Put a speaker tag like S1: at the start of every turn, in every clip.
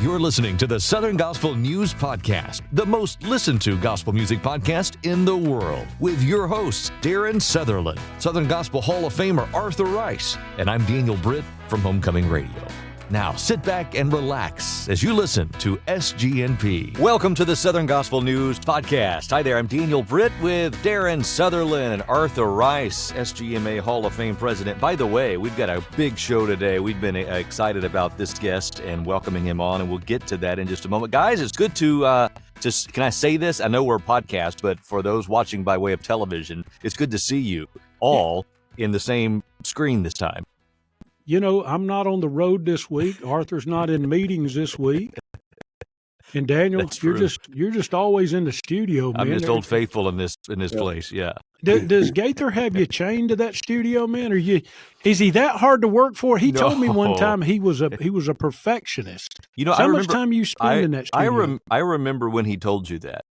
S1: You're listening to the Southern Gospel News Podcast, the most listened to gospel music podcast in the world, with your hosts, Darren Sutherland, Southern Gospel Hall of Famer Arthur Rice, and I'm Daniel Britt from Homecoming Radio. Now, sit back and relax as you listen to SGNP. Welcome to the Southern Gospel News Podcast. Hi there, I'm Daniel Britt with Darren Sutherland and Arthur Rice, SGMA Hall of Fame president. By the way, we've got a big show today. We've been excited about this guest and welcoming him on, and we'll get to that in just a moment. Guys, it's good to can I say this? I know we're a podcast, but for those watching by way of television, it's good to see you all in the same screen this time.
S2: You know, I'm not on the road this week. Arthur's not in meetings this week. And Daniel, you're just always in the studio, man.
S1: I'm just old faithful in this place, yeah.
S2: Does Gaither have you chained to that studio, man? Is he that hard to work for? He told me one time he was a perfectionist.
S1: You know,
S2: how much time you spend in that studio?
S1: I remember when he told you that.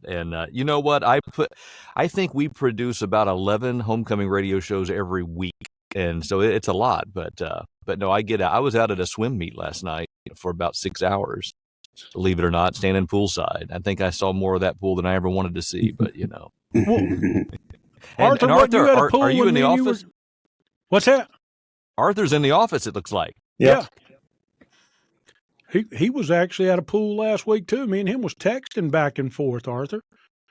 S1: And you know what? I think we produce about 11 homecoming radio shows every week. And so it's a lot, but no, I get it. I was out at a swim meet last night for about 6 hours, believe it or not, standing poolside. I think I saw more of that pool than I ever wanted to see, but you know.
S2: Arthur,
S1: are you in the office?
S2: What's that?
S1: Arthur's in the office, it looks like.
S2: Yeah. He was actually at a pool last week too. Me and him was texting back and forth, Arthur,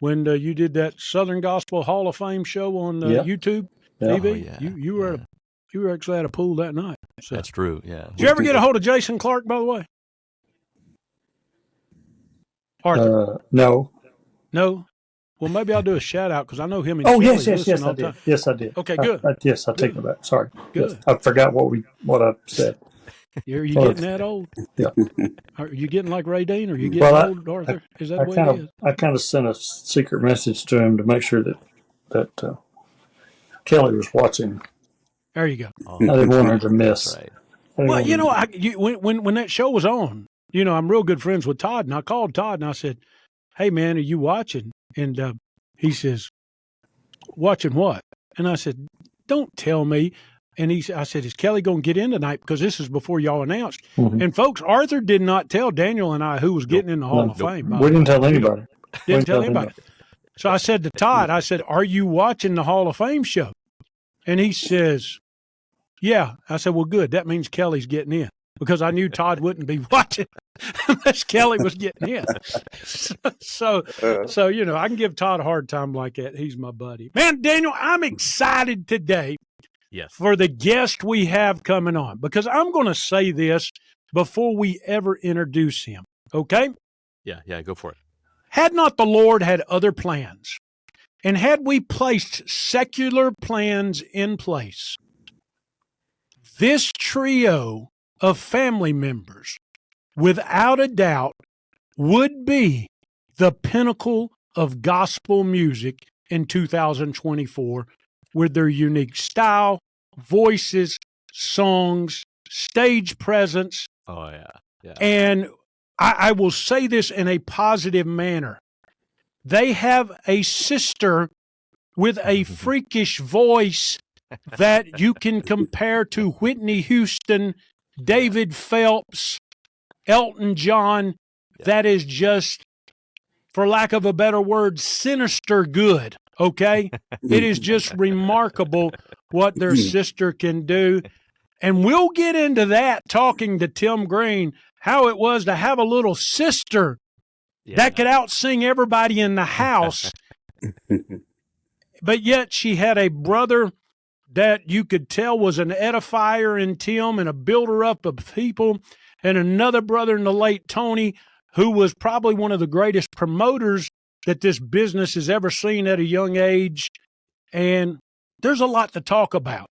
S2: when you did that Southern Gospel Hall of Fame show on YouTube. TV, you were actually at a pool that night. So.
S1: That's true, yeah.
S2: Did you ever get a hold of Jason Clark, by the way? Arthur?
S3: No.
S2: No? Well, maybe I'll do a shout-out because I know him and Kelly
S3: yes, I
S2: all
S3: did.
S2: time.
S3: Yes, I did.
S2: Okay, good.
S3: Yes, I take it back. Sorry.
S2: Good.
S3: Yes, I forgot what I said.
S2: Are you getting that old?
S3: Yeah.
S2: Are you getting like Ray Dean? Are you getting old, Arthur? Is that what it is?
S3: I kind of sent a secret message to him to make sure that Kelly was watching.
S2: There you go.
S3: I didn't want her to miss.
S1: Right.
S2: Well, you know, when that show was on, you know, I'm real good friends with Todd, and I called Todd and I said, "Hey, man, are you watching?" And he says, "Watching what?" And I said, "Don't tell me." And I said, "Is Kelly going to get in tonight? Because this is before y'all announced."
S3: Mm-hmm.
S2: And folks, Arthur did not tell Daniel and I who was getting in the Hall of Fame.
S3: We didn't tell anybody.
S2: Didn't tell anybody. So I said to Todd, I said, "Are you watching the Hall of Fame show?" And he says, "Yeah." I said, "Well, good. That means Kelly's getting in." Because I knew Todd wouldn't be watching unless Kelly was getting in. So, you know, I can give Todd a hard time like that. He's my buddy. Man, Daniel, I'm excited today for the guest we have coming on. Because I'm going to say this before we ever introduce him. Okay?
S1: Yeah, go for it.
S2: Had not the Lord had other plans, and had we placed secular plans in place, this trio of family members, without a doubt, would be the pinnacle of gospel music in 2024 with their unique style, voices, songs, stage presence.
S1: Oh, yeah.
S2: And I will say this in a positive manner. They have a sister with a freakish voice that you can compare to Whitney Houston, David Phelps, Elton John. That is just, for lack of a better word, sinister good, okay? It is just remarkable what their sister can do. And we'll get into that talking to Tim Greene, how it was to have a little sister that could out-sing everybody in the house. But yet she had a brother that you could tell was an edifier in Tim and a builder-up of people, and another brother in the late Tony who was probably one of the greatest promoters that this business has ever seen at a young age. And there's a lot to talk about.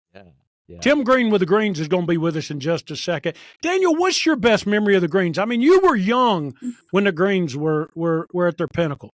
S1: Yeah.
S2: Tim Greene with the Greenes is going to be with us in just a second. Daniel, what's your best memory of the Greenes? I mean, you were young when the Greenes were at their pinnacle.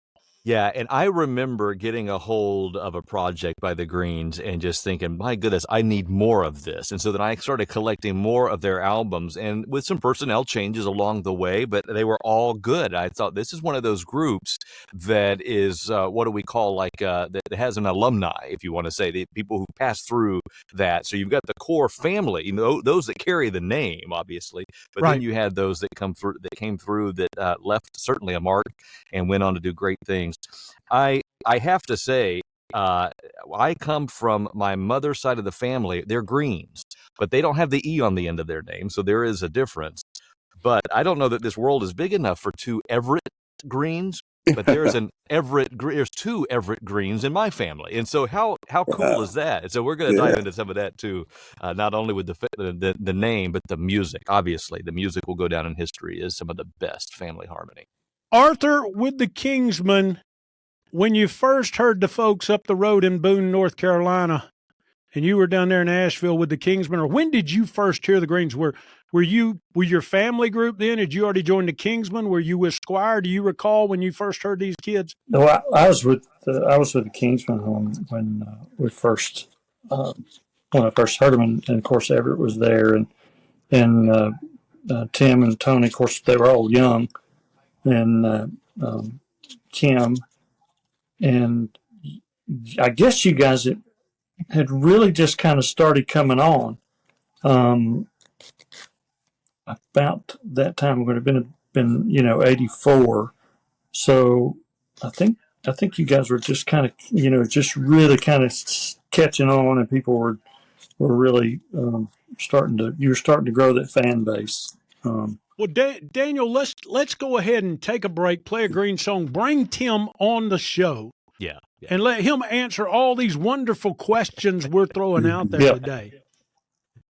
S1: Yeah, and I remember getting a hold of a project by the Greens and just thinking, my goodness, I need more of this. And so then I started collecting more of their albums, and with some personnel changes along the way, but they were all good. I thought this is one of those groups that is, what do we call, that has an alumni, if you want to say, the people who pass through that. So you've got the core family, those that carry the name, obviously, but then you had those that came through that left certainly a mark and went on to do great things. I have to say, I come from my mother's side of the family. They're Greens, but they don't have the E on the end of their name, so there is a difference. But I don't know that this world is big enough for two Everett Greens, but there's two Everett Greens in my family. And so how cool is that? And so we're going to dive into some of that too, not only with the name, but the music. Obviously, the music will go down in history as some of the best family harmony.
S2: Arthur, with the Kingsmen, when you first heard the folks up the road in Boone, North Carolina, and you were down there in Asheville with the Kingsmen, or when did you first hear the Greens? Were your family group then? Had you already joined the Kingsmen? Were you with Squire? Do you recall when you first heard these kids?
S3: No, I was with the Kingsmen when we first when I first heard them, and of course Everett was there, and Tim and Tony. Of course, they were all young, and Kim, and I guess you guys had really just kind of started coming on. About that time, it would have been 84. So I think you guys were just kind of just really kind of catching on, and people were really starting to grow that fan base.
S2: Well, Daniel, let's go ahead and take a break, play a Green song, bring Tim on the show, and let him answer all these wonderful questions we're throwing out there today.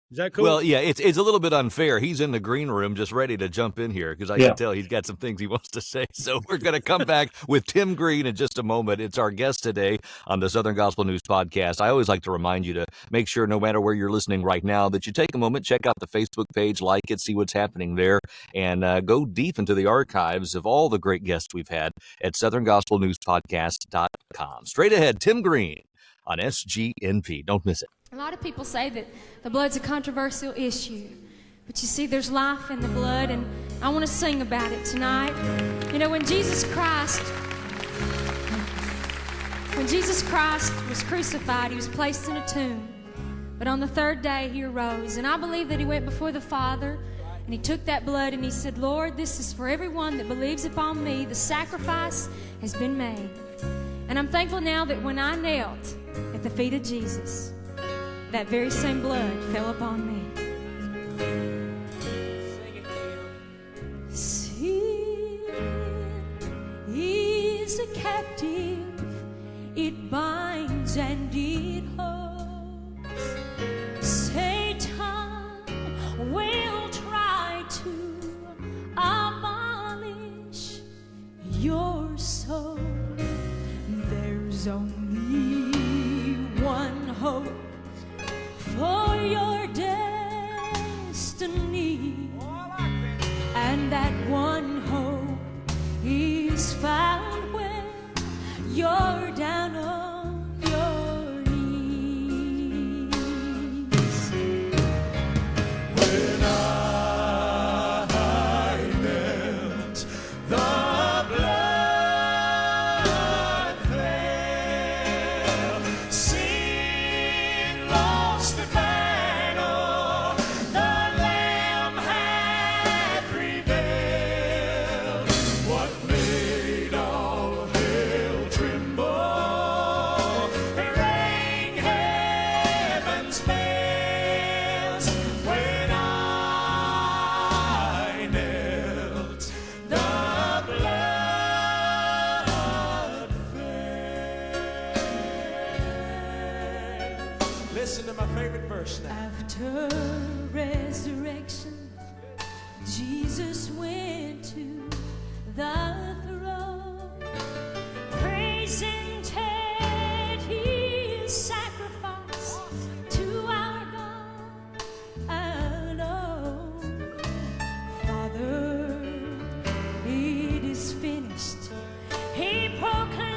S2: Is that cool?
S1: Well, yeah, it's a little bit unfair. He's in the green room just ready to jump in here because I can tell he's got some things he wants to say. So we're going to come back with Tim Greene in just a moment. It's our guest today on the Southern Gospel News Podcast. I always like to remind you to make sure, no matter where you're listening right now, that you take a moment, check out the Facebook page, like it, see what's happening there, and go deep into the archives of all the great guests we've had at southerngospelnewspodcast.com. Straight ahead, Tim Greene on SGNP. Don't miss it.
S4: A lot of people say that the blood's a controversial issue, but you see, there's life in the blood, and I want to sing about it tonight. When Jesus Christ was crucified, he was placed in a tomb, but on the third day he arose, and I believe that he went before the Father, and he took that blood and he said, Lord, this is for everyone that believes upon me. The sacrifice has been made. And I'm thankful now that when I knelt at the feet of Jesus, that very same blood fell upon me. Sin is a captive, it binds and it holds. Satan will try to abolish your soul. There's only one hope for your destiny, and that one hope is found when you're down on your knees. When I knelt, the blood fell. Sin lost the battle, the Lamb had prevailed. What made all hell tremble, rang heaven's bells. When I knelt, the blood fell. Listen to my favorite verse now. After resurrection, Jesus went to the throne, presented his sacrifice to our God alone. Father, it is finished, he proclaimed.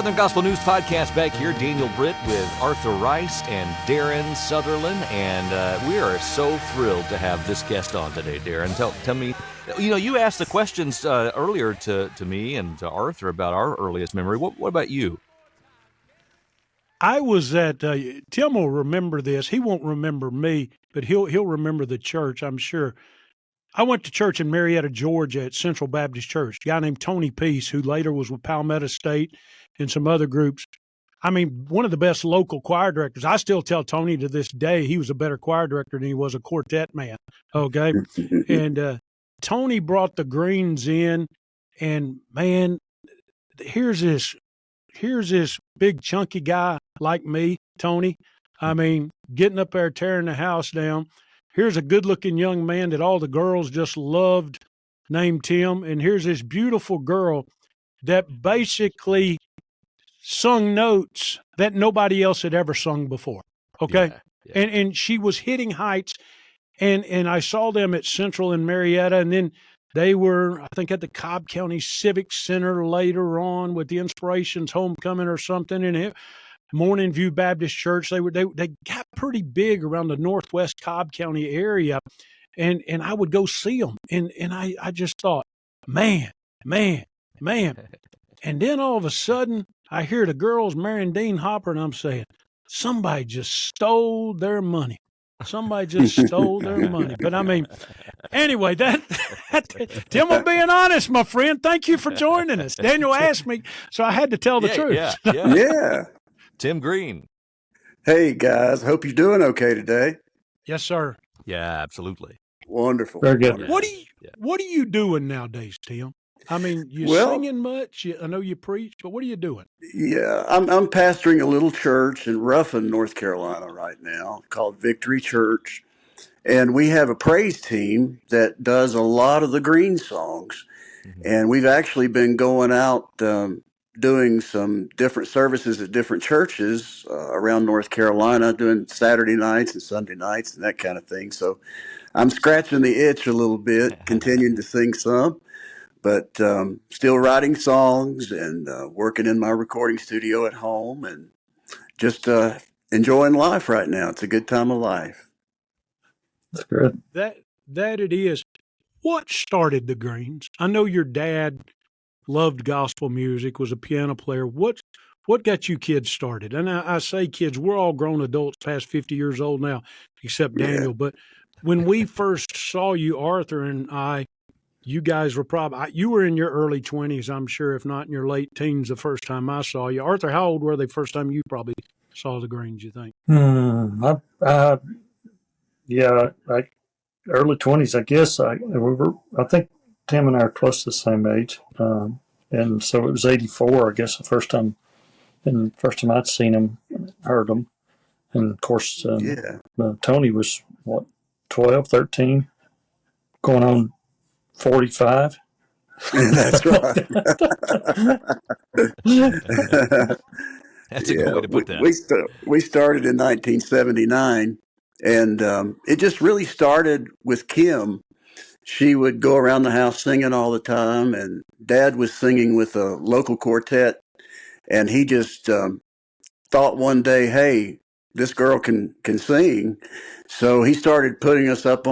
S1: Southern Gospel News Podcast back here. Daniel Britt with Arthur Rice and Darren Sutherland. And we are so thrilled to have this guest on today, Darren. Tell me, you asked the questions earlier to me and to Arthur about our earliest memory. What about you?
S2: I was at, Tim will remember this. He won't remember me, but he'll remember the church, I'm sure. I went to church in Marietta, Georgia at Central Baptist Church. A guy named Tony Peace, who later was with Palmetto State and some other groups. I mean, one of the best local choir directors. I still tell Tony to this day he was a better choir director than he was a quartet man, okay? And Tony brought the Greenes in, and, man, here's this big chunky guy like me, Tony. I mean, getting up there tearing the house down. Here's a good-looking young man that all the girls just loved named Tim. And here's this beautiful girl that basically sung notes that nobody else had ever sung before. Okay?
S1: Yeah.
S2: And she was hitting heights. And I saw them at Central in Marietta. And then they were, I think, at the Cobb County Civic Center later on with the Inspirations Homecoming or something. And Morning View Baptist Church. They got pretty big around the northwest Cobb County area, and I would go see them, and I just thought, man, and then all of a sudden I hear the girls marrying Dean Hopper, and I'm saying, somebody just stole their money. Somebody just stole their money. But I mean, anyway, that Tim, I'm being honest, my friend. Thank you for joining us. Daniel asked me, so I had to tell the truth.
S5: Yeah.
S1: Tim Greene.
S5: Hey, guys. Hope you're doing okay today.
S2: Yes, sir.
S1: Yeah, absolutely.
S5: Wonderful.
S3: Very good.
S1: Yeah.
S2: What are you doing nowadays, Tim? I mean, you singing much? I know you preach, but what are you doing?
S5: Yeah, I'm pastoring a little church in Ruffin, North Carolina right now called Victory Church. And we have a praise team that does a lot of the Greene songs.
S1: Mm-hmm.
S5: And we've actually been going out doing some different services at different churches around North Carolina, doing Saturday nights and Sunday nights and that kind of thing. So I'm scratching the itch a little bit, continuing to sing some, but still writing songs and working in my recording studio at home and just enjoying life right now. It's a good time of life.
S3: That's good.
S2: That it is. What started the Greenes? I know your dad loved gospel music, was a piano player. What got you kids started? And I say kids, we're all grown adults past 50 years old now, except Daniel. But when we first saw you, Arthur and I, you guys were probably, you were in your early 20s, I'm sure, if not in your late teens the first time I saw you. Arthur, how old were they first time you probably saw the Greenes, you think?
S3: Like early 20s, I guess. I think Tim and I are close to the same age. And so it was 84, I guess, the first time I'd seen him, heard him. And of course, Tony was, 12, 13, going on 45.
S5: That's right.
S1: That's a good way to put that.
S5: We started in 1979, and it just really started with Kim. She would go around the house singing all the time, and Dad was singing with a local quartet, and he just thought one day, hey, this girl can sing. So he started putting us up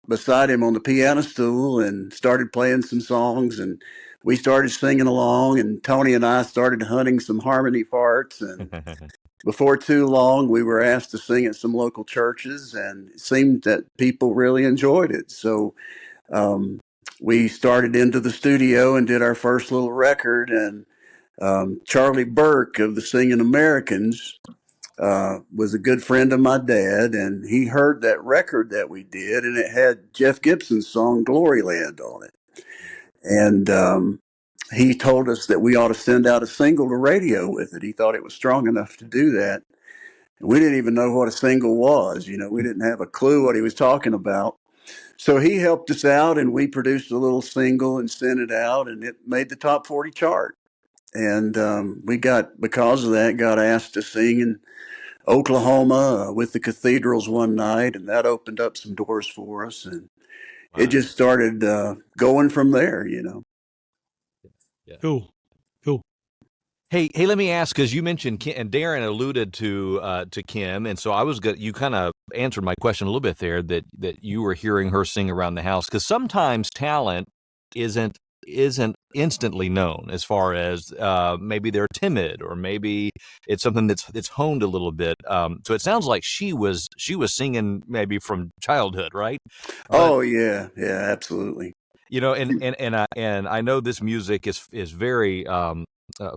S5: beside him on the piano stool and started playing some songs, and we started singing along, and Tony and I started hunting some harmony parts, and before too long we were asked to sing at some local churches, and it seemed that people really enjoyed it. So we started into the studio and did our first little record, and Charlie Burke of the Singing Emergence was a good friend of my dad, and he heard that record that we did, and it had Jeff Gibson's song Gloryland on it. And he told us that we ought to send out a single to radio with it. He thought it was strong enough to do that. And we didn't even know what a single was. We didn't have a clue what he was talking about. So he helped us out, and we produced a little single and sent it out, and it made the top 40 chart. And because of that, got asked to sing in Oklahoma with the cathedrals one night, and that opened up some doors for us. And it just started going from there,
S2: Cool.
S1: Hey, let me ask, because you mentioned Kim, and Darren alluded to Kim, and so you kind of answered my question a little bit there, that you were hearing her sing around the house, because sometimes talent isn't instantly known, as far as maybe they're timid, or maybe it's something that's honed a little bit. So it sounds like she was singing maybe from childhood, right? But
S5: Oh yeah, yeah, absolutely.
S1: and I know this music is very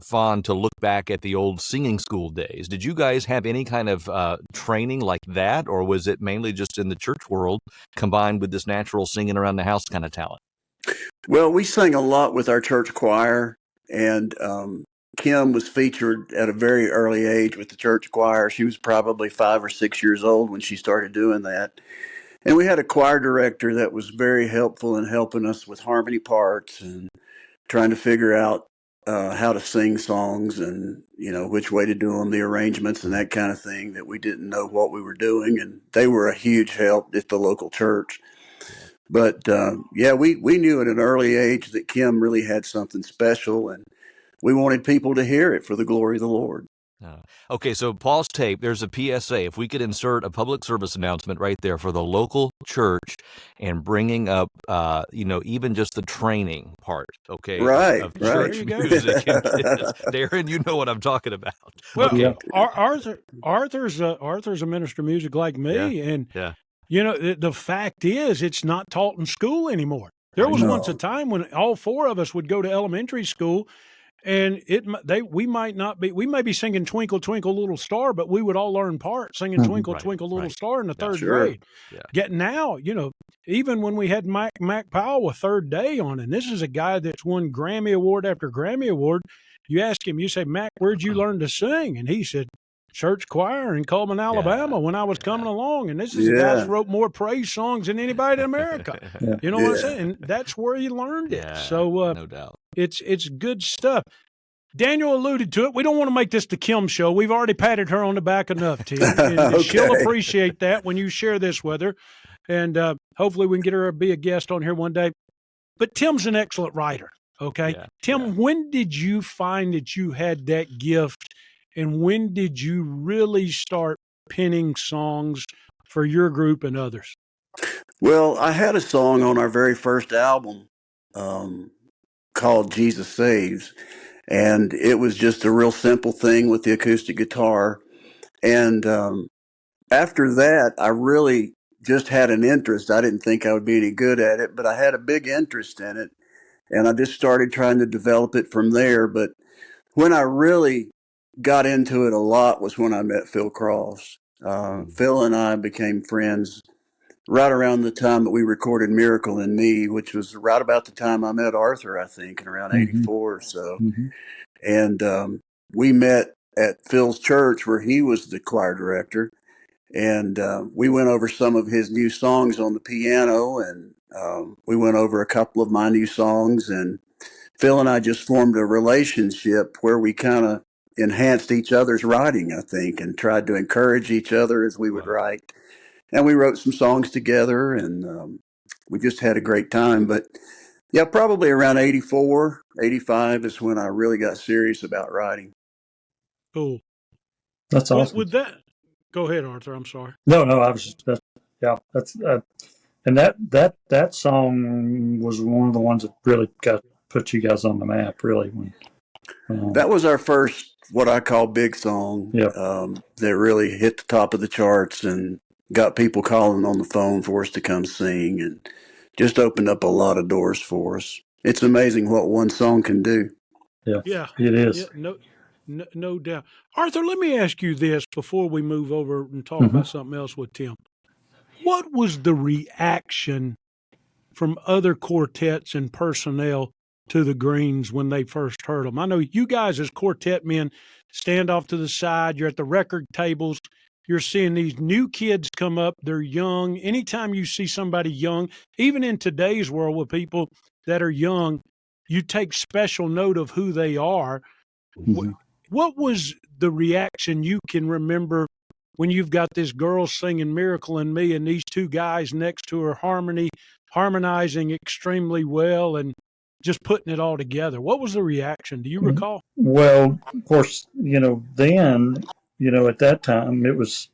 S1: fond to look back at the old singing school days. Did you guys have any kind of training like that, or was it mainly just in the church world combined with this natural singing around the house kind of talent?
S5: Well, we sang a lot with our church choir, and Kim was featured at a very early age with the church choir. She was probably 5 or 6 years old when she started doing that. And we had a choir director that was very helpful in helping us with harmony parts and trying to figure out how to sing songs, and which way to do them, the arrangements and that kind of thing, that we didn't know what we were doing. And they were a huge help at the local church.
S1: Yeah.
S5: But yeah, we knew at an early age that Kim really had something special, and we wanted people to hear it for the glory of the Lord.
S1: Okay, so pause tape. There's a PSA. If we could insert a public service announcement right there for the local church, and bringing up, even just the training part, okay,
S5: Right,
S1: of
S5: right.
S1: church music and kids. Darren, you know what I'm talking about.
S2: Well,
S1: Okay.
S2: Arthur's a minister of music like me, and
S1: Yeah.
S2: the fact is, it's not taught in school anymore. There
S1: Right.
S2: was
S5: No.
S2: once a time when all four of us would go to elementary school, and we may be singing "Twinkle Twinkle Little Star," but we would all learn parts singing
S3: Mhm.
S2: "Twinkle
S1: Right,
S2: Twinkle Little
S1: right.
S2: Star" in the
S1: Yeah,
S2: third
S5: sure.
S2: grade.
S1: Yeah.
S2: Yet now, even when we had Mac Powell a third day on, and this is a guy that's won Grammy Award after Grammy Award. You ask him, you say, "Mac, where'd you learn to sing?" And he said, "Church choir in Cullman, Alabama, when I was coming along." And this is a guy that
S5: Yeah,
S2: wrote more praise songs than anybody in America.
S3: Yeah.
S2: You know what I'm
S5: yeah.
S2: saying? And that's where he learned it.
S1: Yeah,
S2: So
S1: no doubt.
S2: it's good stuff. Daniel alluded to it. We don't want to make this the Kim show. We've already patted her on the back enough, Tim. And she'll
S5: Okay.
S2: appreciate that when you share this with her. And hopefully we can get her to be a guest on here one day. But Tim's an excellent writer, okay?
S1: Yeah,
S2: Tim,
S1: yeah.
S2: when did you find that you had that gift? And when did you really start penning songs for your group and others?
S5: Well, I had a song on our very first album um, called Jesus Saves. And it was just a real simple thing with the acoustic guitar. And after that, I really just had an interest. I didn't think I would be any good at it, but I had a big interest in it. And I just started trying to develop it from there. But when I really got into it a lot was when I met Phil Cross. Phil and I became friends right around the time that we recorded Miracle in Me, which was right about the time I met Arthur, I think, in around
S3: Mhm.
S5: 84 or so.
S3: Mhm.
S5: And we met at Phil's church where he was the choir director. And we went over some of his new songs on the piano, and we went over a couple of my new songs. And Phil and I just formed a relationship where we kind of enhanced each other's writing, I think, and tried to encourage each other as we would
S1: Wow.
S5: write. And we wrote some songs together, and we just had a great time. But yeah, probably around 84, 85 is when I really got serious about writing.
S2: Cool.
S3: That's awesome.
S2: With that, go ahead, Arthur. I'm sorry.
S3: No, I was just that's and that song was one of the ones that really put you guys on the map. Really,
S5: That was our first, what I call big song,
S3: Yeah.
S5: that really hit the top of the charts and got people calling on the phone for us to come sing, and just opened up a lot of doors for us. It's amazing what one song can do.
S2: Yeah,
S3: it is.
S2: yeah, no doubt. Arthur, let me ask you this before we move over and talk
S3: Mhm.
S2: about something else with Tim. What was the reaction from other quartets and personnel to the Greenes when they first heard them? I know you guys as quartet men stand off to the side. You're at the record tables. You're seeing these new kids come up. They're young. Anytime you see somebody young, even in today's world with people that are young, you take special note of who they are.
S3: Mhm.
S2: What was the reaction you can remember when you've got this girl singing Miracle in Me and these two guys next to her harmonizing extremely well? And just putting it all together. What was the reaction? Do you recall?
S3: Well, of course, then, at that time it was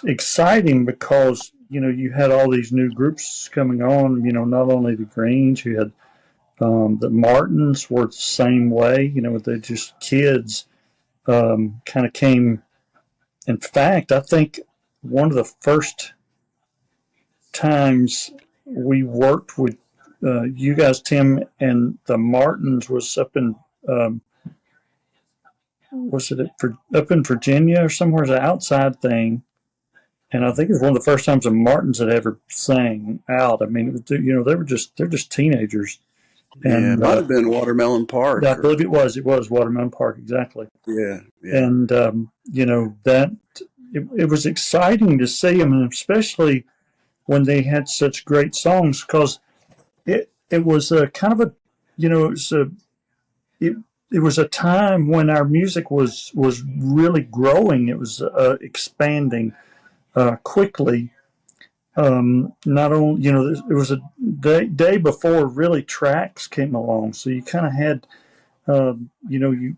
S3: exciting because, you had all these new groups coming on, not only the Greens, you had the Martins were the same way, they're just kids, kind of came. In fact, I think one of the first times we worked with you guys, Tim, and the Martins was up in was it up in Virginia or somewhere? It was an outside thing, and I think it was one of the first times the Martins had ever sang out. I mean, it was, they're just teenagers,
S5: Yeah, it
S3: and
S5: might have been Watermelon Park.
S3: I believe it was Watermelon Park, exactly.
S5: Yeah.
S3: And that it was exciting to see them, and especially when they had such great songs, because it was a kind of a it was a time when our music was really growing. It was expanding quickly. Not only it was a day before really tracks came along, so you kind of had you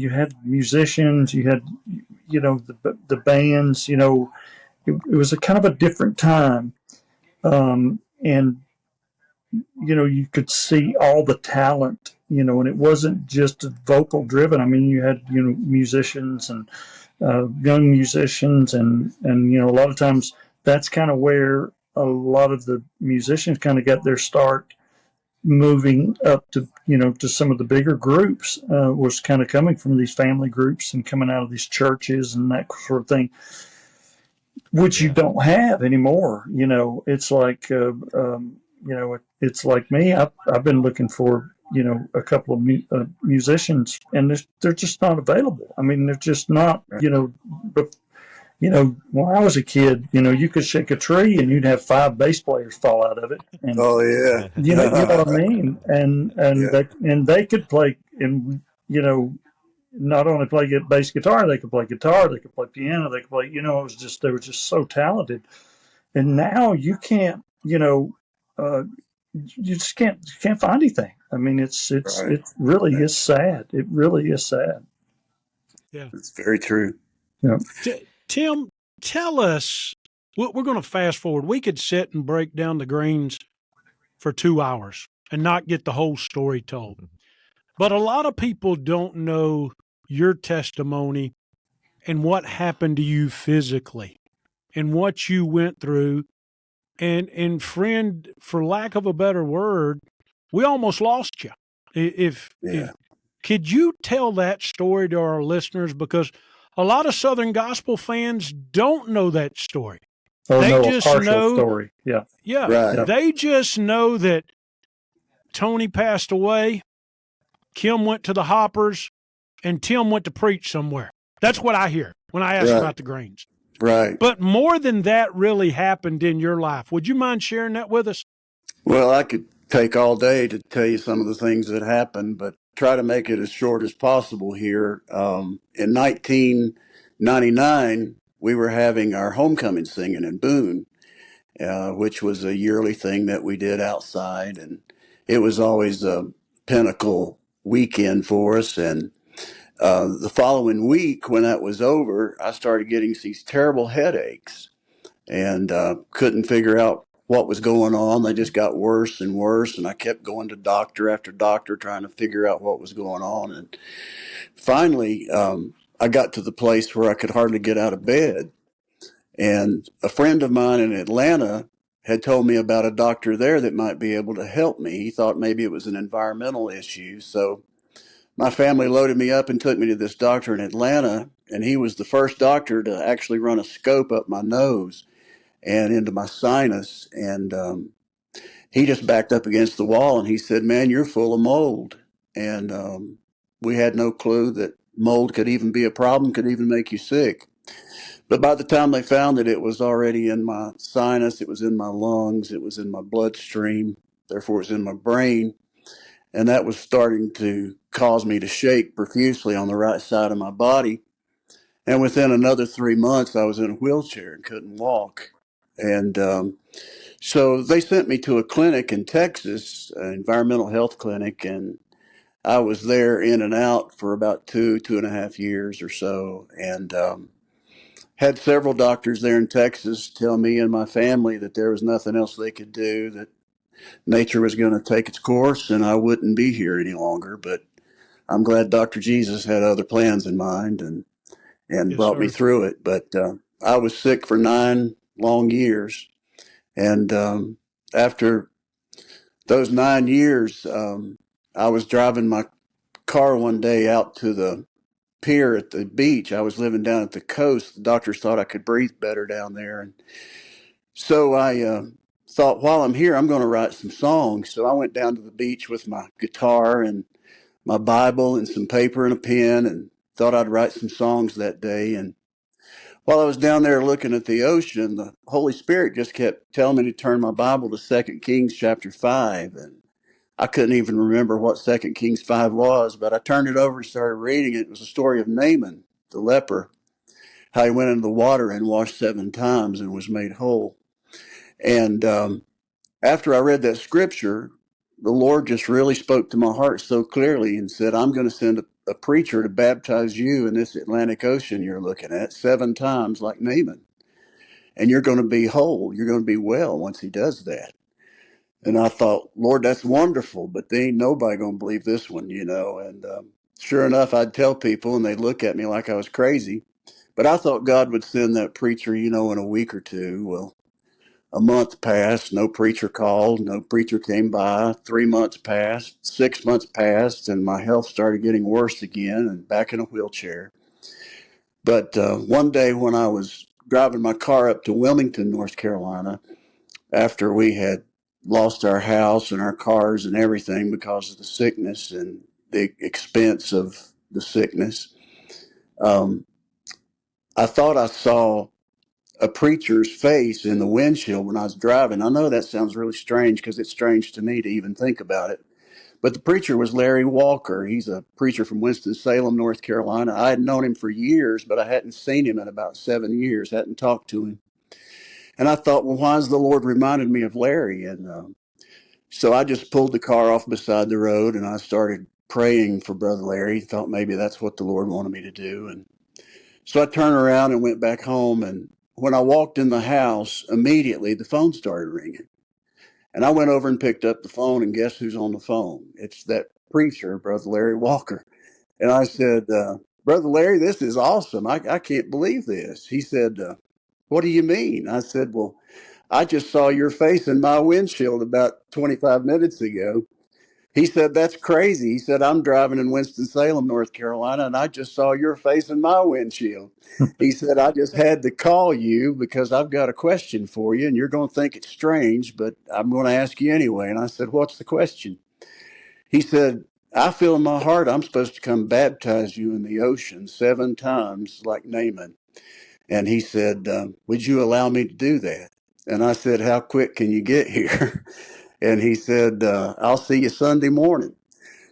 S3: had musicians, you had the bands. It was a kind of a different time, and you could see all the talent, and it wasn't just vocal driven. I mean, you had, musicians and young musicians, and a lot of times that's kind of where a lot of the musicians kind of got their start moving up to, to some of the bigger groups, was kind of coming from these family groups and coming out of these churches and that sort of thing, which you don't have anymore. It's like, it's like me. I've been looking for, a couple of musicians, and they're just not available. I mean, they're just not, but, when I was a kid, you could shake a tree and you'd have 5 bass players fall out of it. And,
S5: Oh yeah.
S3: you know what I mean? And
S5: Yeah.
S3: they could play, and, not only play bass guitar, they could play guitar, they could play piano, they could play, they were just so talented. And now you can't, you just can't find anything. I mean,
S5: Right.
S3: it really is sad. It really is sad.
S2: Yeah.
S5: It's very true.
S3: Yeah.
S2: Tim, tell us, we're going to fast forward. We could sit and break down the Greens for 2 hours and not get the whole story told. But a lot of people don't know your testimony and what happened to you physically and what you went through. And friend, for lack of a better word, we almost lost you. If could you tell that story to our listeners? Because a lot of Southern gospel fans don't know that story.
S3: Oh,
S2: They
S3: no,
S2: just
S3: a partial
S2: know-
S3: story. Yeah.
S2: Yeah,
S5: Right.
S2: they just know that Tony passed away, Kim went to the Hoppers, and Tim went to preach somewhere. That's what I hear when I ask
S5: Right.
S2: about the Greens.
S5: Right.
S2: But more than that really happened in your life. Would you mind sharing that with us?
S5: Well, I could take all day to tell you some of the things that happened, but try to make it as short as possible here. In 1999, we were having our homecoming singing in Boone, which was a yearly thing that we did outside, and it was always a pinnacle weekend for us. And the following week, when that was over, I started getting these terrible headaches, and couldn't figure out what was going on. They just got worse and worse, and I kept going to doctor after doctor trying to figure out what was going on. And finally, I got to the place where I could hardly get out of bed. And a friend of mine in Atlanta had told me about a doctor there that might be able to help me. He thought maybe it was an environmental issue. So my family loaded me up and took me to this doctor in Atlanta, and he was the first doctor to actually run a scope up my nose and into my sinus. And he just backed up against the wall and he said, "Man, you're full of mold." And we had no clue that mold could even be a problem, could even make you sick. But by the time they found it, it was already in my sinus, it was in my lungs, it was in my bloodstream, therefore it was in my brain. And that was starting to cause me to shake profusely on the right side of my body. And within another 3 months, I was in a wheelchair and couldn't walk. And so they sent me to a clinic in Texas, an environmental health clinic, and I was there in and out for about 2.5 years or so, and had several doctors there in Texas tell me and my family that there was nothing else they could do, that nature was going to take its course and I wouldn't be here any longer. But I'm glad Dr. Jesus had other plans in mind and
S2: Yes,
S5: brought me
S2: sir.
S5: through it. But I was sick for 9 long years. And after those 9 years, I was driving my car one day out to the pier at the beach. I was living down at the coast. The doctors thought I could breathe better down there. And so I thought, while I'm here, I'm going to write some songs. So I went down to the beach with my guitar and my Bible and some paper and a pen and thought I'd write some songs that day. And while I was down there looking at the ocean, the Holy Spirit just kept telling me to turn my Bible to 2 Kings chapter 5. And I couldn't even remember what 2 Kings 5 was, but I turned it over and started reading it. It was a story of Naaman, the leper, how he went into the water and washed 7 times and was made whole. And after I read that scripture, the Lord just really spoke to my heart so clearly and said, I'm going to send a preacher to baptize you in this Atlantic Ocean you're looking at 7 times like Naaman. And you're going to be whole. You're going to be well once he does that. And I thought, Lord, that's wonderful, but there ain't nobody going to believe this one, you know. And sure enough, I'd tell people and they'd look at me like I was crazy. But I thought God would send that preacher, you know, in a week or two. Well, a month passed, no preacher called, no preacher came by. 3 months passed, 6 months passed, and my health started getting worse again and back in a wheelchair. But one day when I was driving my car up to Wilmington, North Carolina, after we had lost our house and our cars and everything because of the sickness and the expense of the sickness, um, I thought I saw a preacher's face in the windshield when I was driving. I know that sounds really strange because it's strange to me to even think about it. But the preacher was Larry Walker. He's a preacher from Winston-Salem, North Carolina. I had known him for years, but I hadn't seen him in about 7 years, hadn't talked to him. And I thought, well, why has the Lord reminded me of Larry? And so I just pulled the car off beside the road and I started praying for Brother Larry. Thought maybe that's what the Lord wanted me to do. And so I turned around and went back home. And when I walked in the house, immediately the phone started ringing. And I went over and picked up the phone, and guess who's on the phone? It's that preacher, Brother Larry Walker. And I said, Brother Larry, this is awesome. I can't believe this. He said, what do you mean? I said, well, I just saw your face in my windshield about 25 minutes ago. He said, that's crazy. He said, I'm driving in Winston-Salem, North Carolina, and I just saw your face in my windshield. He said, I just had to call you because I've got a question for you, and you're going to think it's strange, but I'm going to ask you anyway. And I said, what's the question? He said, I feel in my heart I'm supposed to come baptize you in the ocean 7 times like Naaman. And he said, would you allow me to do that? And I said, how quick can you get here? And he said, I'll see you Sunday morning.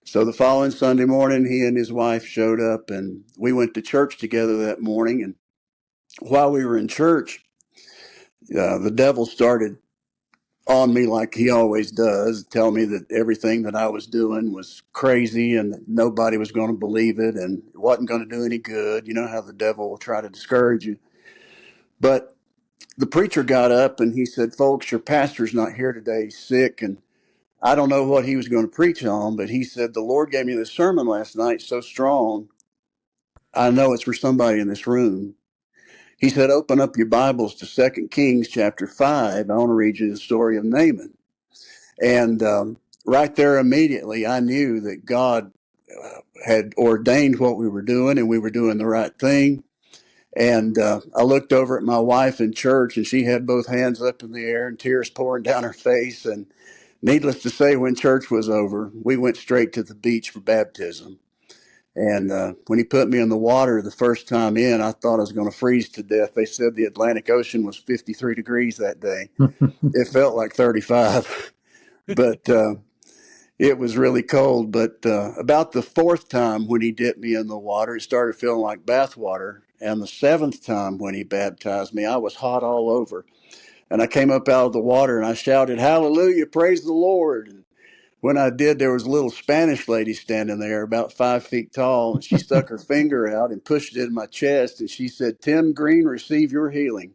S5: So the following Sunday morning, he and his wife showed up and we went to church together that morning. And while we were in church, the devil started on me like he always does, tell me that everything that I was doing was crazy and that nobody was going to believe it and it wasn't going to do any good. You know how the devil will try to discourage you. But the preacher got up and he said, folks, your pastor's not here today. He's sick. And I don't know what he was going to preach on, but he said, the Lord gave me this sermon last night so strong. I know it's for somebody in this room. He said, open up your Bibles to 2 Kings chapter 5. I want to read you the story of Naaman. And right there immediately, I knew that God had ordained what we were doing and we were doing the right thing. And I looked over at my wife in church and she had both hands up in the air and tears pouring down her face. And needless to say, when church was over, we went straight to the beach for baptism. And when he put me in the water the first time in, I thought I was going to freeze to death. They said the Atlantic Ocean was 53 degrees that day. It felt like 35, but it was really cold. But about the fourth time when he dipped me in the water, it started feeling like bath water. And the seventh time when he baptized me, I was hot all over. And I came up out of the water and I shouted, "Hallelujah, praise the Lord." And when I did, there was a little Spanish lady standing there about 5 feet tall, and she stuck her finger out and pushed it in my chest. And she said, "Tim Greene, receive your healing."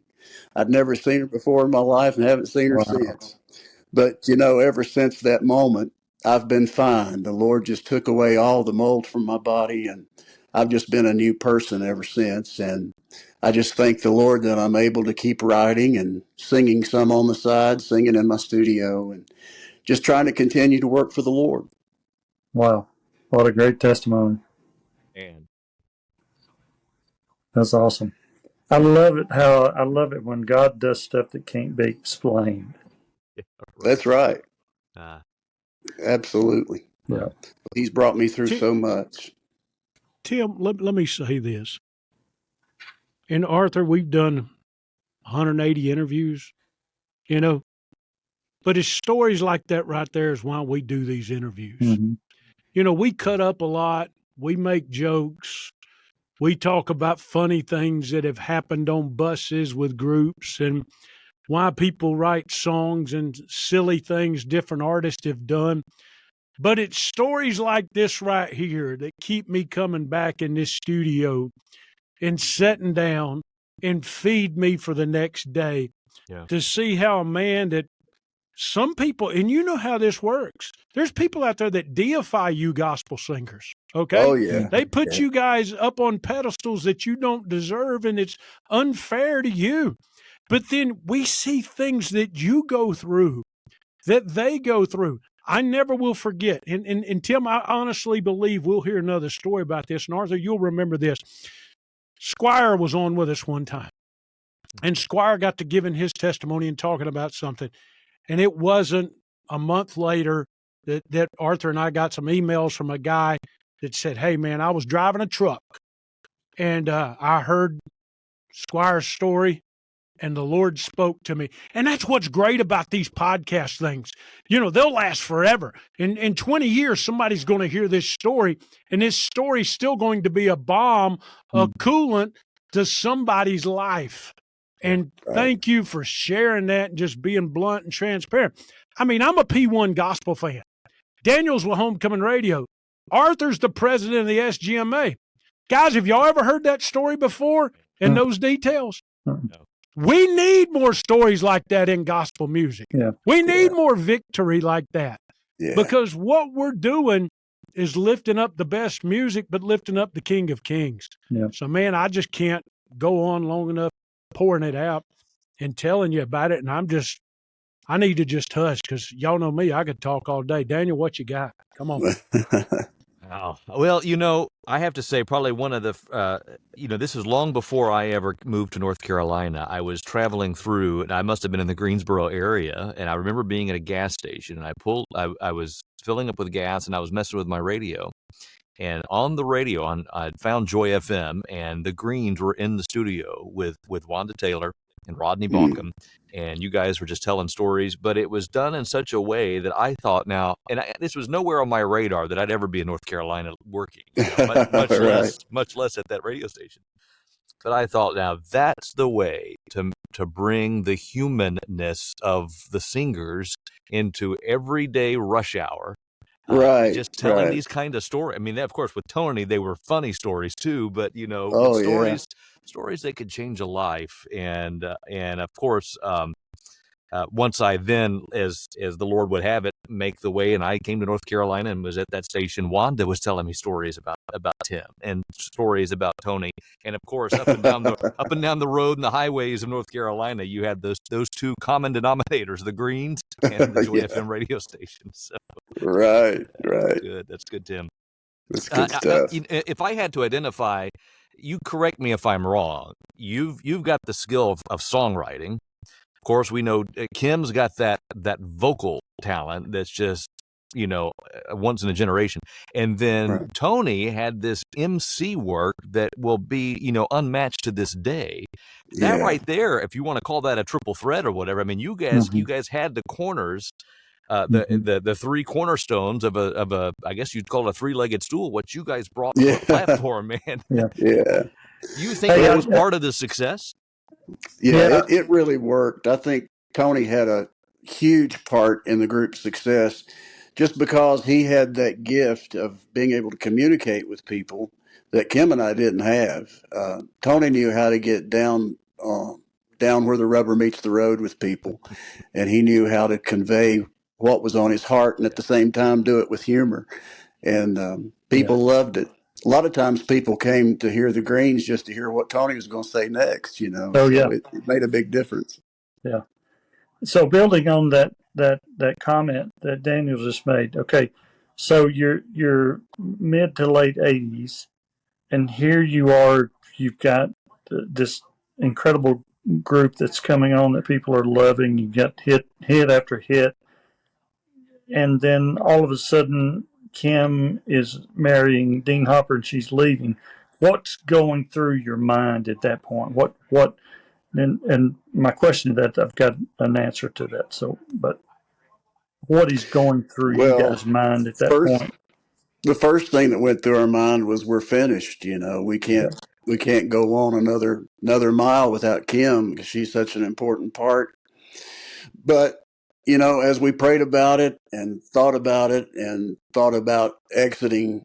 S5: I'd never seen her before in my life and haven't seen her
S3: Wow.
S5: since. But, ever since that moment, I've been fine. The Lord just took away all the mold from my body, and I've just been a new person ever since. And I just thank the Lord that I'm able to keep writing and singing some on the side, singing in my studio, and just trying to continue to work for the Lord.
S3: Wow. What a great testimony.
S1: And
S3: That's awesome. I love it when God does stuff that can't be explained.
S1: yeah,
S5: That's right.
S1: Uh,
S5: Absolutely.
S3: Yeah.
S5: He's brought me through
S2: Tim,
S5: so much.
S2: Tim, let me say this. And Arthur, we've done 180 interviews, but it's stories like that right there is why we do these interviews.
S3: Mm-hmm.
S2: We cut up a lot. We make jokes. We talk about funny things that have happened on buses with groups and why people write songs and silly things different artists have done. But it's stories like this right here that keep me coming back in this studio and sitting down and feed me for the next day to see how a man that some people, and you know how this works. There's people out there that deify you gospel singers, okay?
S5: Oh, yeah.
S2: They put
S5: Yeah.
S2: you guys up on pedestals that you don't deserve, and it's unfair to you. But then we see things that you go through, that they go through. I never will forget. And Tim, I honestly believe we'll hear another story about this. And Arthur, you'll remember this. Squire was on with us one time, and Squire got to giving his testimony and talking about something. And it wasn't a month later that Arthur and I got some emails from a guy that said, "Hey, man, I was driving a truck, and I heard Squire's story, and the Lord spoke to me." And that's what's great about these podcast things. They'll last forever. In 20 years, somebody's going to hear this story, and this story's still going to be a bomb, a coolant to somebody's life. And thank you for sharing that and just being blunt and transparent. I mean, I'm a P1 gospel fan. Daniel's with Homecoming Radio. Arthur's the president of the SGMA. Guys, have y'all ever heard that story before and those details?
S3: No.
S2: We need more stories like that in gospel music.
S3: Yeah.
S2: We need more victory like that.
S5: Yeah.
S2: Because what we're doing is lifting up the best music, but lifting up the King of Kings.
S3: Yeah.
S2: So, man, I just can't go on long enough pouring it out and telling you about it. And I need to just hush because y'all know me. I could talk all day. Daniel, what you got? Come on.
S1: Oh, well, I have to say probably one of the, this was long before I ever moved to North Carolina. I was traveling through, and I must have been in the Greensboro area, and I remember being at a gas station, and I was filling up with gas, and I was messing with my radio. And on the radio, I'd found Joy FM, and the Greens were in the studio with Wanda Taylor and Rodney Bauckham, and you guys were just telling stories. But it was done in such a way that I thought this was nowhere on my radar that I'd ever be in North Carolina working, much less at that radio station. But I thought, now that's the way to bring the humanness of the singers into everyday rush hour.
S5: Right.
S1: Just telling these kind of stories. I mean, of course, with Tony, they were funny stories too, but stories that could change a life. And of course, once I then, as the Lord would have it, make the way, and I came to North Carolina and was at that station, Wanda was telling me stories about Tim and stories about Tony. And of course, up and down the road and the highways of North Carolina, you had those two common denominators, the Greens and the Joy FM radio station. So
S5: Right.
S1: That's good, Tim.
S5: That's good stuff.
S1: If I had to identify, you correct me if I'm wrong. You've got the skill of songwriting. Of course, we know Kim's got that vocal talent that's just, once in a generation. And then Tony had this MC work that will be, unmatched to this day. That right there, if you want to call that a triple threat or whatever, I mean, you guys had the corners, the three cornerstones of a I guess you'd call it a three-legged stool, what you guys brought to the platform, man.
S5: Yeah.
S1: You think that was part of the success?
S5: Yeah, it really worked. I think Tony had a huge part in the group's success just because he had that gift of being able to communicate with people that Kim and I didn't have. Tony knew how to get down where the rubber meets the road with people, and he knew how to convey what was on his heart and at the same time do it with humor. And people loved it. A lot of times people came to hear the Greens just to hear what Tony was going to say next, you know.
S3: Oh,
S5: so
S3: yeah.
S5: it made a big difference.
S3: Yeah. So building on that comment that Daniel just made, okay, so you're mid to late 80s, and here you are, you've got this incredible group that's coming on that people are loving. You got hit after hit, and then all of a sudden Kim is marrying Dean Hopper and she's leaving. What's going through your mind at that point? What and my question to that, I've got an answer to that. So, but what is going through you
S5: Well,
S3: guys' mind at that
S5: first,
S3: point?
S5: the first thing that went through our mind was we're finished. You know,
S3: Yeah,
S5: we can't go on another mile without Kim because she's such an important part. But you know, as we prayed about it and thought about exiting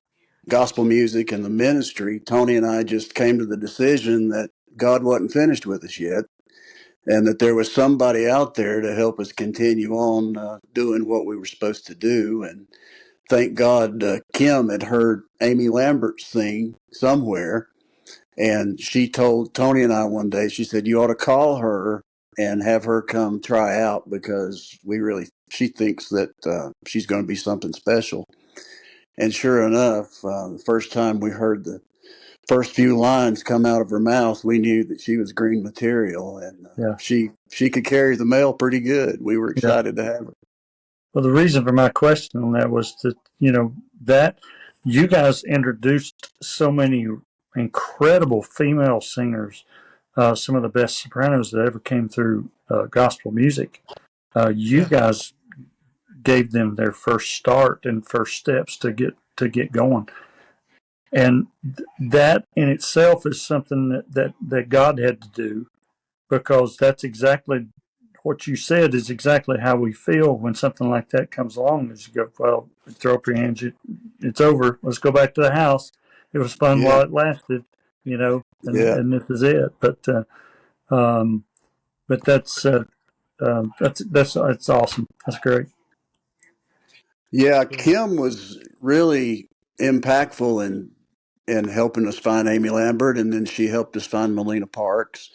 S5: gospel music and the ministry, Tony and I just came to the decision that God wasn't finished with us yet, and that there was somebody out there to help us continue on doing what we were supposed to do. And thank God, Kim had heard Amy Lambert sing somewhere, and she told Tony and I one day, she said, "You ought to call her and have her come try out because she thinks that she's going to be something special." And sure enough, the first time we heard the first few lines come out of her mouth, we knew that she was Greene material, and
S3: yeah,
S5: she could carry the mail pretty good. We were
S3: yeah.
S5: excited to have her.
S3: Well, the reason for my question on that was that, that you guys introduced so many incredible female singers, some of the best sopranos that ever came through gospel music. You guys gave them their first start and first steps to get going, and that in itself is something that God had to do, because that's exactly what you said is exactly how we feel when something like that comes along. Is you go, well, throw up your hands, it's over. Let's go back to the house. It was fun
S5: Yeah,
S3: while it lasted,
S5: yeah,
S3: and this is it. Um, but that's awesome. That's great.
S5: yeah. Kim was really impactful in helping us find Amy Lambert, and then she helped us find Melina Parks.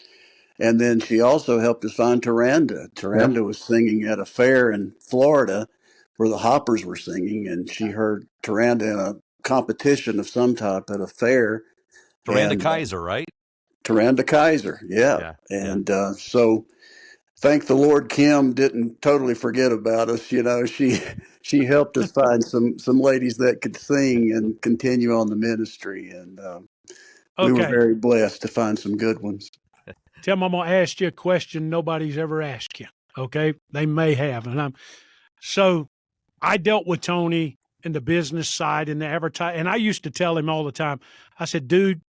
S5: And then she also helped us find Taranda.
S3: Yeah,
S5: Taranda was singing at a fair in Florida where the Hoppers were singing, and she heard Taranda in a competition of some type at a fair.
S1: Miranda
S5: And
S1: Kaiser, right?
S5: Taranda Kaiser, yeah.
S1: Yeah, yeah.
S5: And so thank the Lord Kim didn't totally forget about us. You know, she helped us find some ladies that could sing and continue on the ministry. And we were
S2: Okay.
S5: very blessed to find some good ones.
S2: Tim, I'm going to ask you a question nobody's ever asked you. Okay. They may have. So I dealt with Tony in the business side and the advertising. And I used to tell him all the time, I said, dude,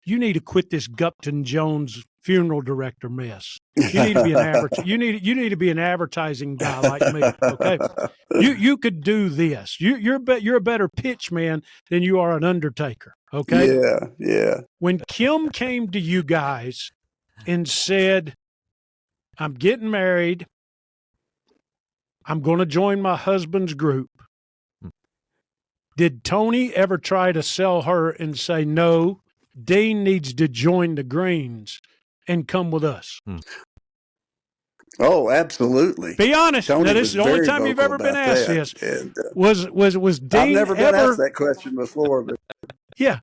S2: you need to quit this Gupton Jones funeral director mess. You need to be an you need to be an advertising guy like me. Okay. You could do this. You're a better pitch man than you are an undertaker. Okay.
S5: Yeah, yeah.
S2: When Kim came to you guys and said, I'm getting married, I'm going to join my husband's group, did Tony ever try to sell her and say, no, Dean needs to join the Greenes and come with us?
S5: Oh, absolutely.
S2: Be honest.
S5: Tony
S2: Now, this
S5: was
S2: is the only
S5: very
S2: time you've
S5: vocal
S2: ever been
S5: about
S2: asked
S5: that.
S2: this.
S5: And
S2: Was
S5: I've
S2: Dean
S5: never been
S2: ever?
S5: asked that question before, but
S2: Yeah.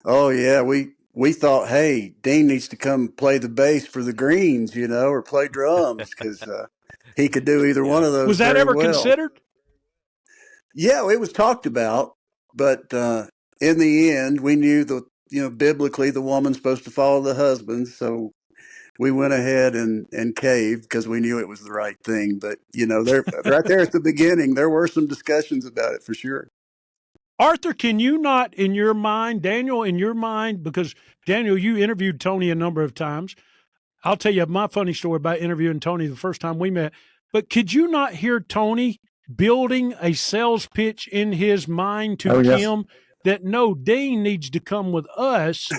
S5: oh yeah, we thought, hey, Dean needs to come play the bass for the Greens, you know, or play drums because he could do either one of those
S2: Was that
S5: very
S2: ever
S5: well.
S2: considered?
S5: Yeah, it was talked about, but in the end, we knew biblically the woman's supposed to follow the husband, so we went ahead and caved because we knew it was the right thing. But there, right there at the beginning, there were some discussions about it for sure.
S2: Arthur, can you not, in your mind, Daniel, in your mind, because Daniel, you interviewed Tony a number of times. I'll tell you my funny story about interviewing Tony the first time we met. But could you not hear Tony building a sales pitch in his mind to Kim that no, Dean needs to come with us?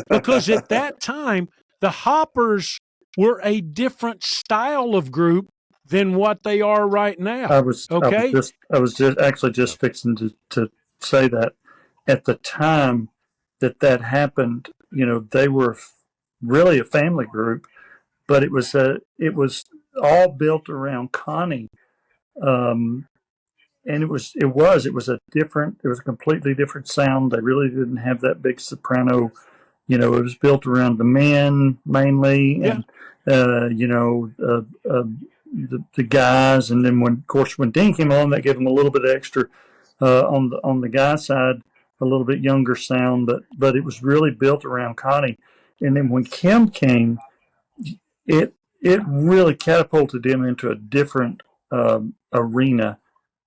S2: Because at that time, the Hoppers were a different style of group than what they are right now.
S3: I was just fixing to say that at the time that happened, they were really a family group, but it was all built around Connie, and it was a completely different sound. They really didn't have that big soprano. It was built around the men mainly, and the guys, and then when Dean came along, that gave them a little bit extra on the guy side, a little bit younger sound, but it was really built around Connie. And then when Kim came, it really catapulted him into a different arena